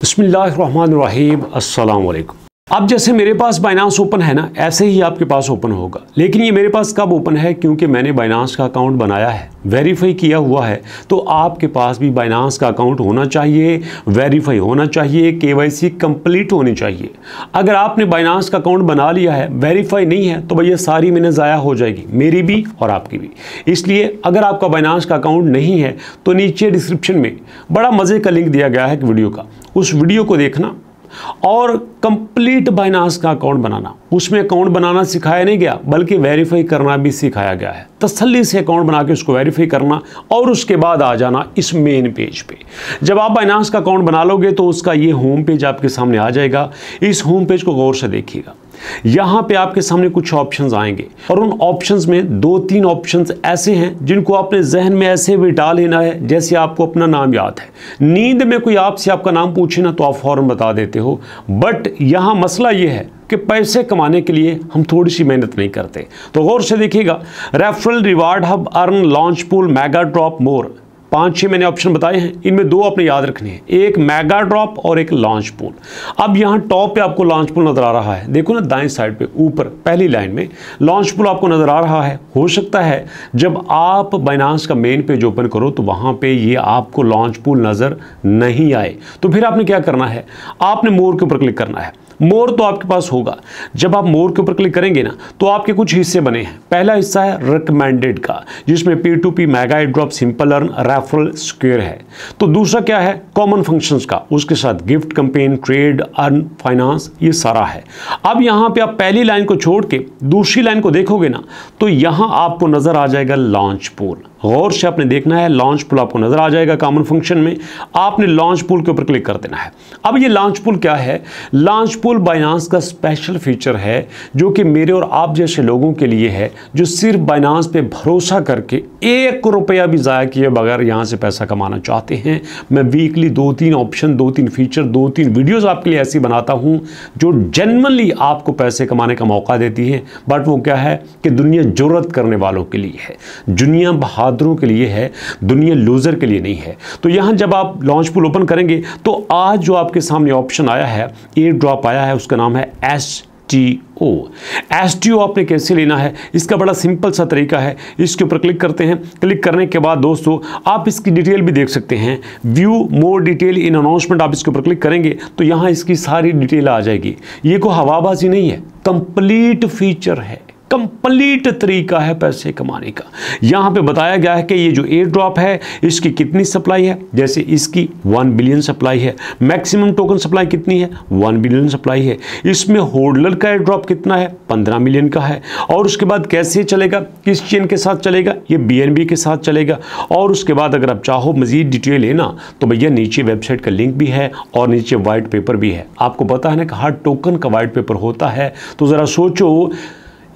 बिस्मिल्लाहिर्रहमानिर्रहीम अस्सलाम वालेकुम। अब जैसे मेरे पास बाइनांस ओपन है ना, ऐसे ही आपके पास ओपन होगा। लेकिन ये मेरे पास कब ओपन है? क्योंकि मैंने बाइनांस का अकाउंट बनाया है, वेरीफाई किया हुआ है। तो आपके पास भी बाइनांस का अकाउंट होना चाहिए, वेरीफाई होना चाहिए, केवाईसी कंप्लीट होनी चाहिए। अगर आपने बाइनांस का अकाउंट बना लिया है, वेरीफाई नहीं है, तो भैया सारी मेहनत ज़ाया हो जाएगी, मेरी भी और आपकी भी। इसलिए अगर आपका बाइनांस का अकाउंट नहीं है तो नीचे डिस्क्रिप्शन में बड़ा मज़े का लिंक दिया गया है वीडियो का, उस वीडियो को देखना और कंप्लीट बाइनांस का अकाउंट बनाना। उसमें अकाउंट बनाना सिखाया नहीं गया, बल्कि वेरीफाई करना भी सिखाया गया है। तसल्ली से अकाउंट बना के उसको वेरीफाई करना और उसके बाद आ जाना इस मेन पेज पे। जब आप बाइनांस का अकाउंट बना लोगे तो उसका ये होम पेज आपके सामने आ जाएगा। इस होम पेज को गौर से देखिएगा। यहाँ पे आपके सामने कुछ ऑप्शंस आएंगे और उन ऑप्शंस में 2-3 ऑप्शंस ऐसे हैं जिनको आपने जहन में ऐसे बिठा लेना है जैसे आपको अपना नाम याद है। नींद में कोई आपसे आपका नाम पूछे ना तो आप फौरन बता देते हो। बट यहाँ मसला ये है कि पैसे कमाने के लिए हम थोड़ी सी मेहनत नहीं करते। तो गौर से देखिएगा। Referral, reward hub, earn, launch pool, mega drop, more, 5-6 मैंने ऑप्शन बताए हैं। इनमें 2 आपने याद रखने हैं, एक मेगा ड्रॉप और एक लॉन्च पूल। अब यहाँ टॉप पे आपको लॉन्च पूल नजर आ रहा है, देखो ना दाएं साइड पे ऊपर पहली लाइन में लॉन्च पूल आपको नजर आ रहा है। हो सकता है जब आप बाइनांस का मेन पेज ओपन करो तो वहां पे ये आपको लॉन्च पूल नजर नहीं आए, तो फिर आपने क्या करना है? आपने मोर के ऊपर क्लिक करना है। मोर तो आपके पास होगा। जब आप मोर के ऊपर क्लिक करेंगे ना तो आपके कुछ हिस्से बने हैं। पहला हिस्सा है रिकमेंडेड का, जिसमें P2P, mega drop, simple earn, referral, square है। तो दूसरा क्या है? कॉमन फंक्शंस का, उसके साथ gift, campaign, trade, earn, finance, ये सारा है। अब यहाँ पे आप पहली लाइन को छोड़ के दूसरी लाइन को देखोगे ना तो यहाँ आपको नजर आ जाएगा लॉन्च पूल। गौर से आपने देखना है, लॉन्च पूल आपको नजर आ जाएगा कॉमन फंक्शन में। आपने लॉन्च पूल के ऊपर क्लिक कर देना है। अब ये लॉन्च पूल क्या है? लॉन्च पूल बाइनांस का स्पेशल फीचर है जो कि मेरे और आप जैसे लोगों के लिए है, जो सिर्फ बाइनांस पे भरोसा करके 1 रुपया भी ज़ाया किए बगैर यहाँ से पैसा कमाना चाहते हैं। मैं वीकली 2-3 ऑप्शन, 2-3 फीचर, 2-3 वीडियोस आपके लिए ऐसी बनाता हूँ जो जेन्युइनली आपको पैसे कमाने का मौका देती है। बट वो क्या है कि दुनिया जुर्रत करने वालों के लिए है, दुनिया बहादुरों के लिए है, दुनिया लूजर के लिए नहीं है। तो यहाँ जब आप लॉन्च पूल ओपन करेंगे तो आज जो आपके सामने ऑप्शन आया है, एयर ड्रॉप आया है, उसका नाम है STO। STO आपने कैसे लेना है? इसका बड़ा सिंपल सा तरीका है। इसके ऊपर क्लिक करते हैं। क्लिक करने के बाद दोस्तों आप इसकी डिटेल भी देख सकते हैं। View more detail in announcement, आप इसके ऊपर क्लिक करेंगे तो यहाँ इसकी सारी डिटेल आ जाएगी। ये कोई हवाबाजी नहीं है, कंप्लीट फीचर है, कंप्लीट तरीका है पैसे कमाने का। यहाँ पे बताया गया है कि ये जो एयर ड्रॉप है इसकी कितनी सप्लाई है। जैसे इसकी 1 बिलियन सप्लाई है। मैक्सिमम टोकन सप्लाई कितनी है? 1 बिलियन सप्लाई है। इसमें होल्डर का एयर ड्रॉप कितना है? 15 मिलियन का है। और उसके बाद कैसे चलेगा, किस चेन के साथ चलेगा? ये BNB के साथ चलेगा। और उसके बाद अगर आप चाहो मजीद डिटेल लेना तो भैया नीचे वेबसाइट का लिंक भी है और नीचे वाइट पेपर भी है। आपको पता है ना कि हर टोकन का वाइट पेपर होता है। तो ज़रा सोचो,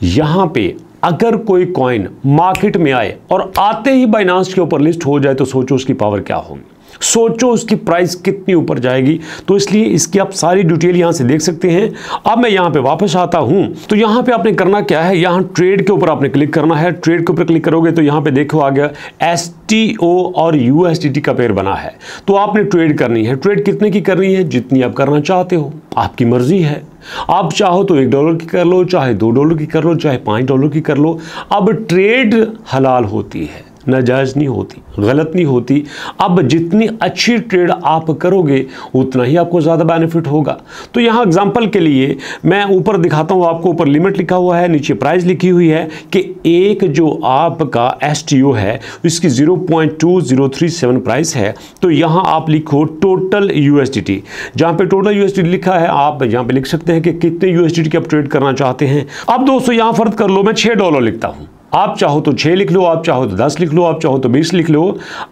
यहाँ पे अगर कोई कॉइन मार्केट में आए और आते ही बाइनांस के ऊपर लिस्ट हो जाए तो सोचो उसकी पावर क्या होगी, सोचो उसकी प्राइस कितनी ऊपर जाएगी। तो इसलिए इसकी आप सारी डिटेल यहाँ से देख सकते हैं। अब मैं यहाँ पे वापस आता हूँ तो यहाँ पे आपने करना क्या है? यहाँ ट्रेड के ऊपर आपने क्लिक करना है। ट्रेड के ऊपर क्लिक करोगे तो यहाँ पे देखो आ गया STO और USDT का पेयर बना है। तो आपने ट्रेड करनी है। ट्रेड कितने की करनी है? जितनी आप करना चाहते हो, आपकी मर्जी है। आप चाहो तो $1 की कर लो, चाहे $2 की कर लो, चाहे $5 की कर लो। अब ट्रेड हलाल होती है, नाजायज़ नहीं होती, गलत नहीं होती। अब जितनी अच्छी ट्रेड आप करोगे उतना ही आपको ज़्यादा बेनिफिट होगा। तो यहाँ एग्जांपल के लिए मैं ऊपर दिखाता हूँ आपको। ऊपर लिमिट लिखा हुआ है, नीचे प्राइस लिखी हुई है कि एक जो आपका STO है इसकी 0.2037 प्राइस है। तो यहाँ आप लिखो टोटल USDT। जहाँ पे टोटल USDT लिखा है आप यहाँ पे लिख सकते हैं कि कितने USDT की आप ट्रेड करना चाहते हैं। अब दोस्तों यहाँ फर्क कर लो, मैं $6 लिखता हूँ। आप चाहो तो 6 लिख लो, आप चाहो तो 10 लिख लो, आप चाहो तो 20 लिख लो।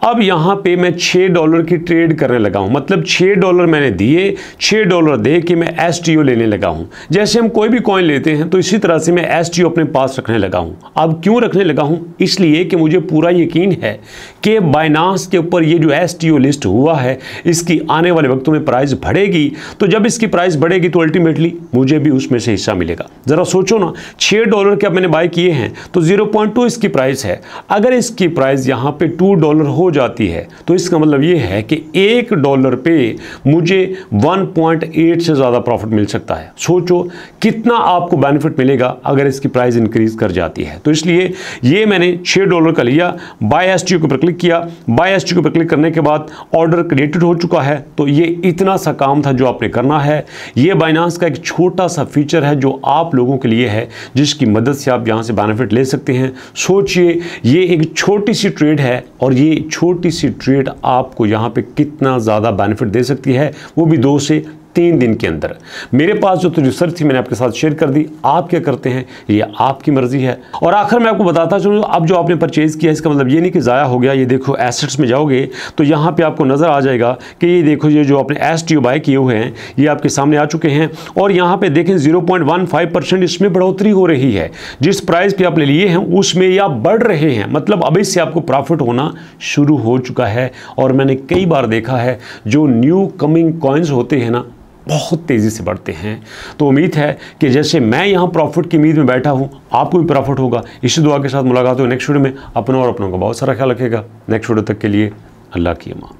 अब यहाँ पे मैं $6 की ट्रेड करने लगा हूँ, मतलब $6 मैंने दिए, $6 दे के मैं STO लेने लगा हूँ। जैसे हम कोई भी कॉइन लेते हैं तो इसी तरह से मैं STO अपने पास रखने लगा हूँ। अब क्यों रखने लगा हूँ? इसलिए कि मुझे पूरा यकीन है कि बाइनांस के ऊपर ये जो STO लिस्ट हुआ है इसकी आने वाले वक्तों में प्राइस बढ़ेगी। तो जब इसकी प्राइस बढ़ेगी तो अल्टीमेटली मुझे भी उसमें से हिस्सा मिलेगा। ज़रा सोचो ना, $6 के अब मैंने बाय किए हैं तो 0.2 इसकी प्राइस है। अगर इसकी प्राइस यहाँ पे $2 हो जाती है तो इसका मतलब ये है कि $1 पे मुझे 1.8 से ज़्यादा प्रॉफिट मिल सकता है। सोचो कितना आपको बेनिफिट मिलेगा अगर इसकी प्राइस इंक्रीज कर जाती है। तो इसलिए ये मैंने $6 का लिया, बाय एसटीओ के ऊपर क्लिक किया। बाय एसटीओ के ऊपर क्लिक करने के बाद ऑर्डर क्रिएटेड हो चुका है। तो ये इतना सा काम था जो आपने करना है। ये बाइनांस का एक छोटा सा फीचर है जो आप लोगों के लिए है, जिसकी मदद से आप यहां से बेनिफिट ले सकते हैं। सोचिए ये एक छोटी सी ट्रेड है और ये छोटी सी ट्रेड आपको यहां पे कितना ज़्यादा बेनिफिट दे सकती है, वो भी 2 से 3 दिन के अंदर। मेरे पास जो रिसर्च थी मैंने आपके साथ शेयर कर दी। आप क्या करते हैं ये आपकी मर्जी है। और आखिर मैं आपको बताता चलूँ, अब जो आपने परचेज किया इसका मतलब ये नहीं कि ज़ाया हो गया। ये देखो एसेट्स में जाओगे तो यहाँ पे आपको नज़र आ जाएगा कि ये देखो ये जो आपने एसटीओ बाय किए हुए हैं ये आपके सामने आ चुके हैं। और यहाँ पे देखें 0.15% इसमें बढ़ोतरी हो रही है। जिस प्राइस पे आपने लिए हैं उसमें ये आप बढ़ रहे हैं, मतलब अभी से आपको प्रॉफिट होना शुरू हो चुका है। और मैंने कई बार देखा है जो न्यू कमिंग कॉइन्स होते हैं ना बहुत तेज़ी से बढ़ते हैं। तो उम्मीद है कि जैसे मैं यहाँ प्रॉफिट की उम्मीद में बैठा हूँ आपको भी प्रॉफिट होगा। इसी दुआ के साथ मुलाकात हो नेक्स्ट वीडियो में। अपनों और अपनों का बहुत सारा ख्याल रखेगा। नेक्स्ट वीडियो तक के लिए अल्लाह की अमान।